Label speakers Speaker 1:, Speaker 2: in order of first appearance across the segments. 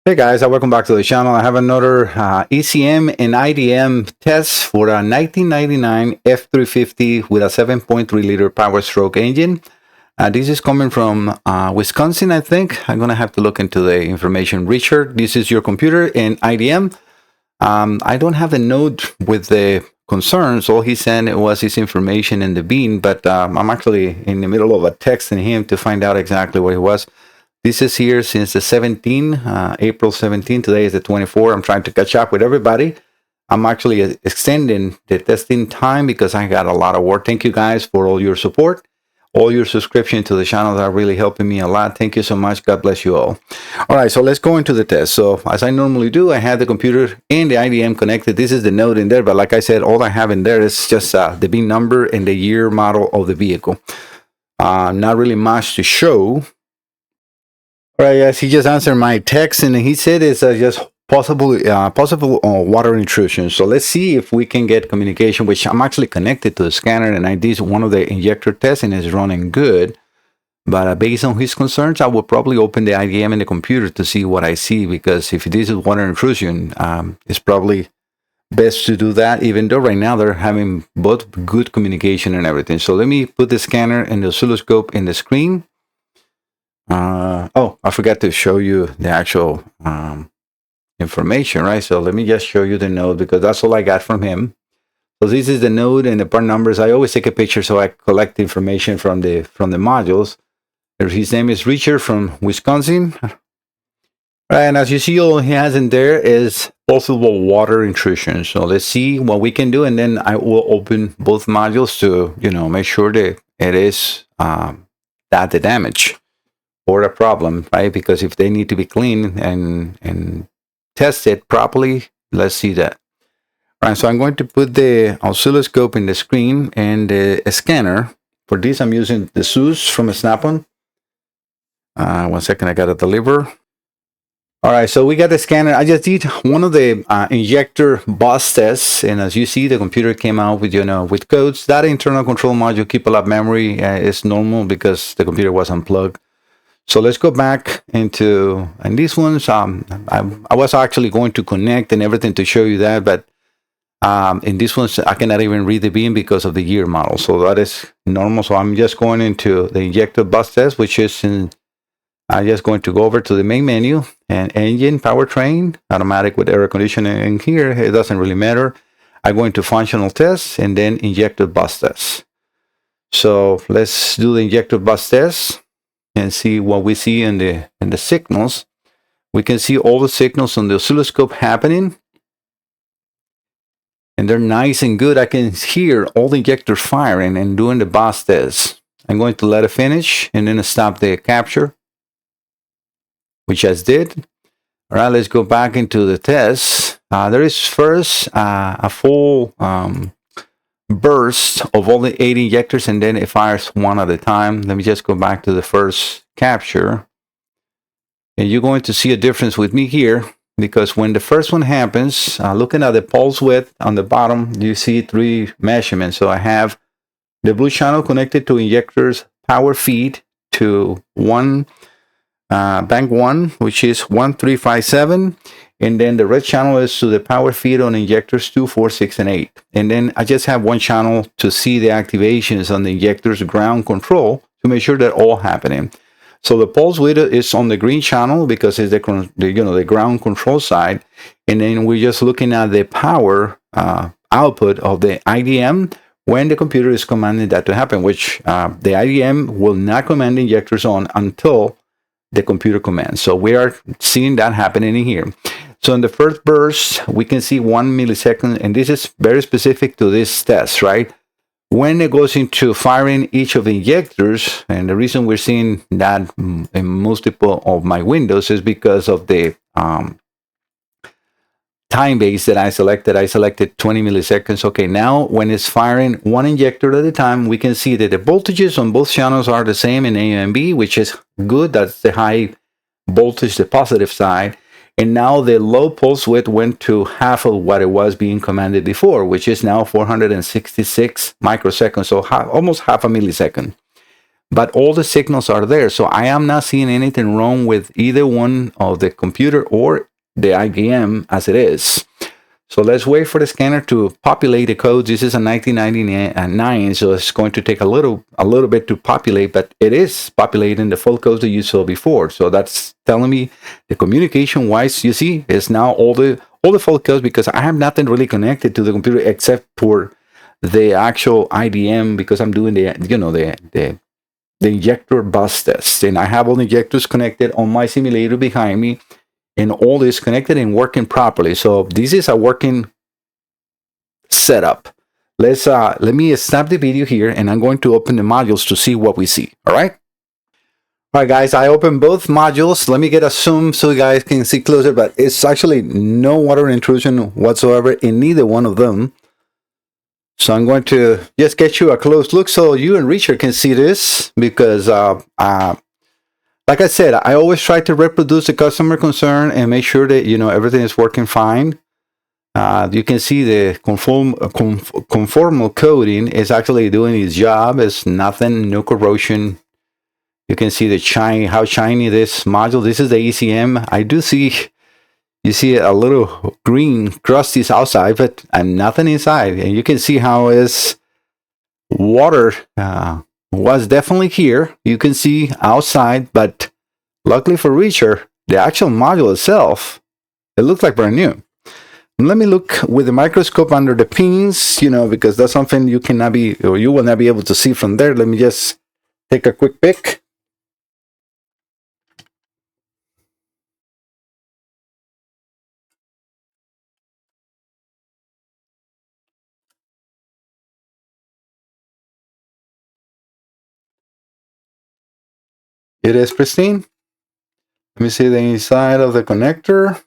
Speaker 1: Hey guys, welcome back to the channel. I have another ECM and IDM test for a 1999 F-350 with a 7.3 liter power stroke engine. This is coming from Wisconsin, I think. I'm going to have to look into the information. Richard, this is your computer in IDM. I don't have the note with the concerns. All he sent was his information in the bean, but I'm actually in the middle of a texting him to find out exactly what it was. This is here since the 17, April 17. Today is the 24. I'm trying to catch up with everybody. I'm actually extending the testing time because I got a lot of work. Thank you guys for all your support, all your subscription to the channel. That are really helping me a lot. Thank you so much. God bless you all. All right, so let's go into the test. So as I normally do, I have the computer and the IDM connected. This is the node in there, but like I said, all I have in there is just the VIN number and the year model of the vehicle. Not really much to show. All right, yes, he just answered my text, and he said it's just possible water intrusion. So let's see if we can get communication, which I'm actually connected to the scanner, and I did one of the injector tests, and it's running good. But based on his concerns, I will probably open the IDM in the computer to see what I see, because if this is water intrusion, it's probably best to do that, even though right now they're having both good communication and everything. So let me put the scanner and the oscilloscope in the screen. Oh, I forgot to show you the actual information, right? So let me just show you the node, because that's all I got from him. So this is the node and the part numbers. I always take a picture so I collect information from the modules. His name is Richard from Wisconsin. And as you see, all he has in there is possible water intrusion. So let's see what we can do, and then I will open both modules to, make sure that it is that the damage or a problem, right? Because if they need to be cleaned and tested properly, let's see that. All right, so I'm going to put the oscilloscope in the screen and the scanner. For this, I'm using the SUS from Snap-on. 1 second, I got to deliver. All right, so we got the scanner. I just did one of the injector bus tests, and as you see, the computer came out with with codes. That internal control module keep a lot of memory is normal because the computer was unplugged. So let's go back into, and these ones, I was actually going to connect and everything to show you that, but in these ones, I cannot even read the beam because of the year model. So that is normal. So I'm just going into the injector bus test, which is I'm just going to go over to the main menu and engine, powertrain, automatic with air conditioning in here. It doesn't really matter. I'm going to functional tests and then injector bus tests. So let's do the injector bus test and see what we see in the signals. We can see all the signals on the oscilloscope happening, and they're nice and good. I can hear all the injectors firing and doing the bus test. I'm going to let it finish and then stop the capture, which I just did. All right, let's go back into the test. There is first a full burst of all the 8 injectors, and then it fires one at a time. Let me just go back to the first capture, and you're going to see a difference with me here, because when the first one happens, looking at the pulse width on the bottom, you see 3 measurements. So I have the blue channel connected to injectors power feed to bank 1, which is 1357. And then the red channel is to the power feed on injectors 2, 4, 6, and 8. And then I just have one channel to see the activations on the injectors ground control to make sure that all happening. So the pulse width is on the green channel because it's the ground control side. And then we're just looking at the power output of the IDM when the computer is commanding that to happen, which the IDM will not command the injectors on until the computer commands. So we are seeing that happening in here. So in the first burst, we can see 1 millisecond, and this is very specific to this test, right? When it goes into firing each of the injectors, and the reason we're seeing that in multiple of my windows is because of the time base that I selected 20 milliseconds. Okay, now when it's firing one injector at a time, we can see that the voltages on both channels are the same in A and B, which is good. That's the high voltage, the positive side. And now the low pulse width went to half of what it was being commanded before, which is now 466 microseconds, so almost half a millisecond. but all the signals are there. So I am not seeing anything wrong with either one of the computer or the IDM as it is. So let's wait for the scanner to populate the code. This is a 1999, so it's going to take a little bit to populate, but it is populating the full code that you saw before. So that's telling me the communication wise, you see, is now all the full codes, because I have nothing really connected to the computer except for the actual IDM, because I'm doing the injector bus test, and I have all the injectors connected on my simulator behind me, and all is connected and working properly. So this is a working setup. Let me stop the video here, and I'm going to open the modules to see what we see. All right guys, I opened both modules. Let me get a zoom so you guys can see closer, but it's actually no water intrusion whatsoever in neither one of them. So I'm going to just get you a close look so you and Richard can see this, because like I said, I always try to reproduce the customer concern and make sure that everything is working fine. You can see the conformal coating is actually doing its job. It's nothing, no corrosion. You can see the how shiny this module. This is the ECM. I do see, you see a little green crusties outside, but nothing inside. And you can see how is water was definitely here. You can see outside, but luckily for Richard, the actual module itself, it looks like brand new. And let me look with the microscope under the pins, because that's something you cannot be, or you will not be able to see from there. Let me just take a quick pic. It is pristine. Let me see the inside of the connector.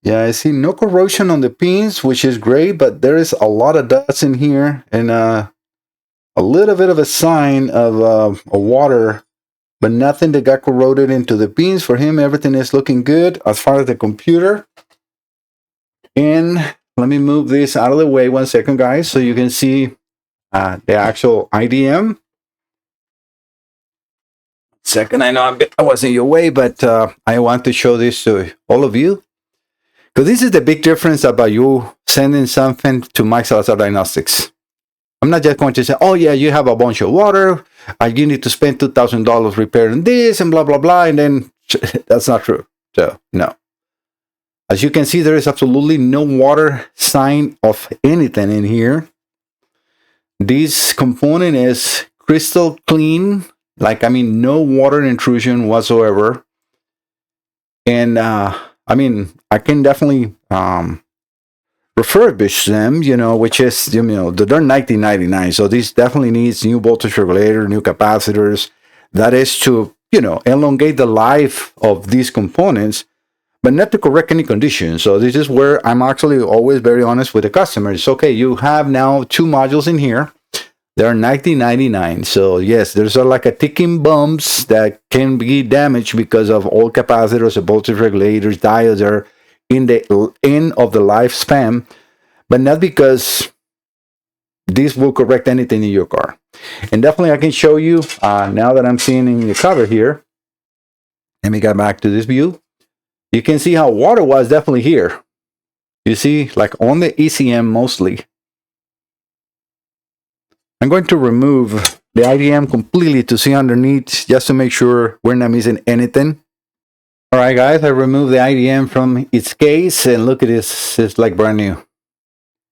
Speaker 1: Yeah, I see no corrosion on the pins, which is great, but there is a lot of dust in here, and a little bit of a sign of water, but nothing that got corroded into the pins. For him, everything is looking good as far as the computer. And let me move this out of the way 1 second, guys, so you can see the actual IDM. Second, I know I was in your way, but I want to show this to all of you, because this is the big difference about you sending something to Mike Salazar Diagnostics. I'm not just going to say, oh yeah, you have a bunch of water, you need to spend $2,000 repairing this and blah, blah, blah, and then that's not true. So, no. As you can see, there is absolutely no water sign of anything in here. This component is crystal clean, no water intrusion whatsoever. And I can definitely refurbish them, which is, they're 1999. So this definitely needs new voltage regulator, new capacitors. That is to, elongate the life of these components, but not to correct any conditions. So this is where I'm actually always very honest with the customers. Okay, you have now 2 modules in here. They're 1999. So yes, there's like a ticking bombs that can be damaged because of old capacitors, the voltage regulators, diodes are in the end of the lifespan, but not because this will correct anything in your car. And definitely I can show you now that I'm seeing in the cover here. Let me get back to this view. You can see how water was definitely here. You see, like on the ECM mostly. I'm going to remove the IDM completely to see underneath, just to make sure we're not missing anything. All right, guys, I removed the IDM from its case, and look at this, it's like brand new.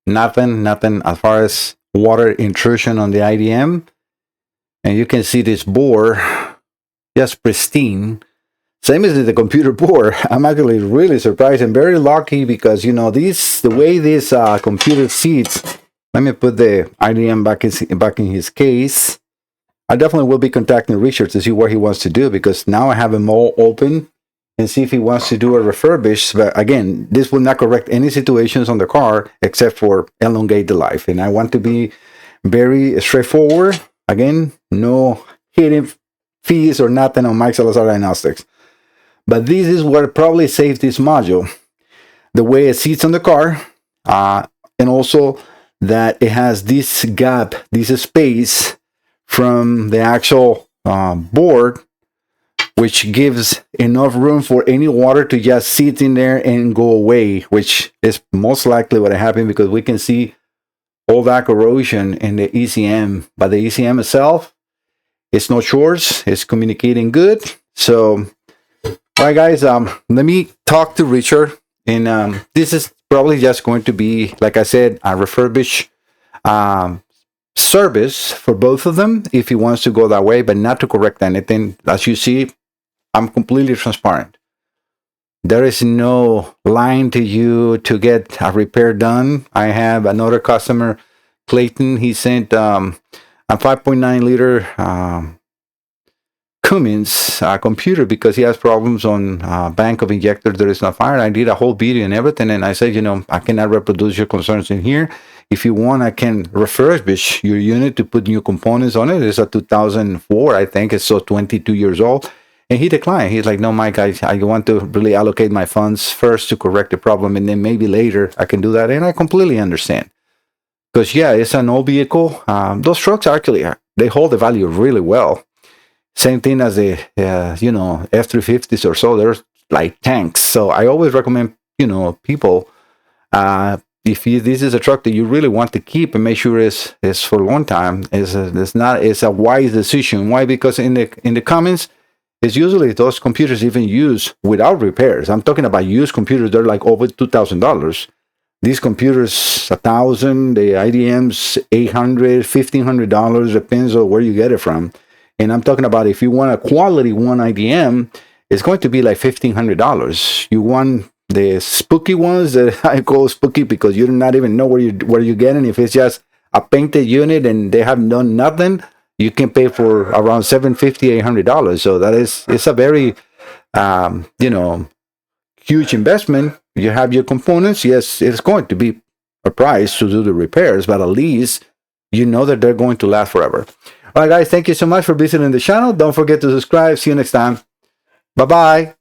Speaker 1: Nothing as far as water intrusion on the IDM. And you can see this board, just pristine. Same as the computer board. I'm actually really surprised and very lucky, because, the way this computer sits. Let me put the IDM back in his case. I definitely will be contacting Richard to see what he wants to do, because now I have him all open and see if he wants to do a refurbish. But again, this will not correct any situations on the car except for elongate the life. And I want to be very straightforward. Again, no hidden fees or nothing on Mike Salazar Diagnostics. But this is what probably saved this module. The way it sits on the car, and also that it has this gap, this space from the actual board, which gives enough room for any water to just sit in there and go away, which is most likely what happened, because we can see all that corrosion in the ECM. But the ECM itself, it's no shorts, it's communicating good. So, all right, guys, let me talk to Richard. And this is probably just going to be, like I said, a refurbish service for both of them if he wants to go that way, but not to correct anything. As you see, I'm completely transparent. There is no line to you to get a repair done. I have another customer, Clayton. He sent a 5.9 liter Cummins computer because he has problems on bank of injectors. There is no fire. I did a whole video and everything, and I said, you know, I cannot reproduce your concerns in here. If you want, I can refurbish your unit to put new components on it. It's a 2004, I think. It's so 22 years old. And he declined. He's like, no, Mike, I want to really allocate my funds first to correct the problem, and then maybe later I can do that. And I completely understand. Because, yeah, it's an old vehicle. Those trucks actually, they hold the value really well. Same thing as the, F-350s or so. They're like tanks. So I always recommend, people, if this is a truck that you really want to keep and make sure it's for a long time, it's a wise decision. Why? Because in the Cummins, it's usually those computers even used without repairs. I'm talking about used computers. They're like over $2,000. These computers, $1,000. The IDM's $800, $1,500. Depends on where you get it from. And I'm talking about if you want a quality one IDM, it's going to be like $1,500. You want the spooky ones that I call spooky because you do not even know where you're getting. If it's just a painted unit and they have done nothing, you can pay for around $750, $800. So it's a very, huge investment. You have your components. Yes, it's going to be a price to do the repairs, but at least you know that they're going to last forever. All right, guys, thank you so much for visiting the channel. Don't forget to subscribe. See you next time. Bye-bye.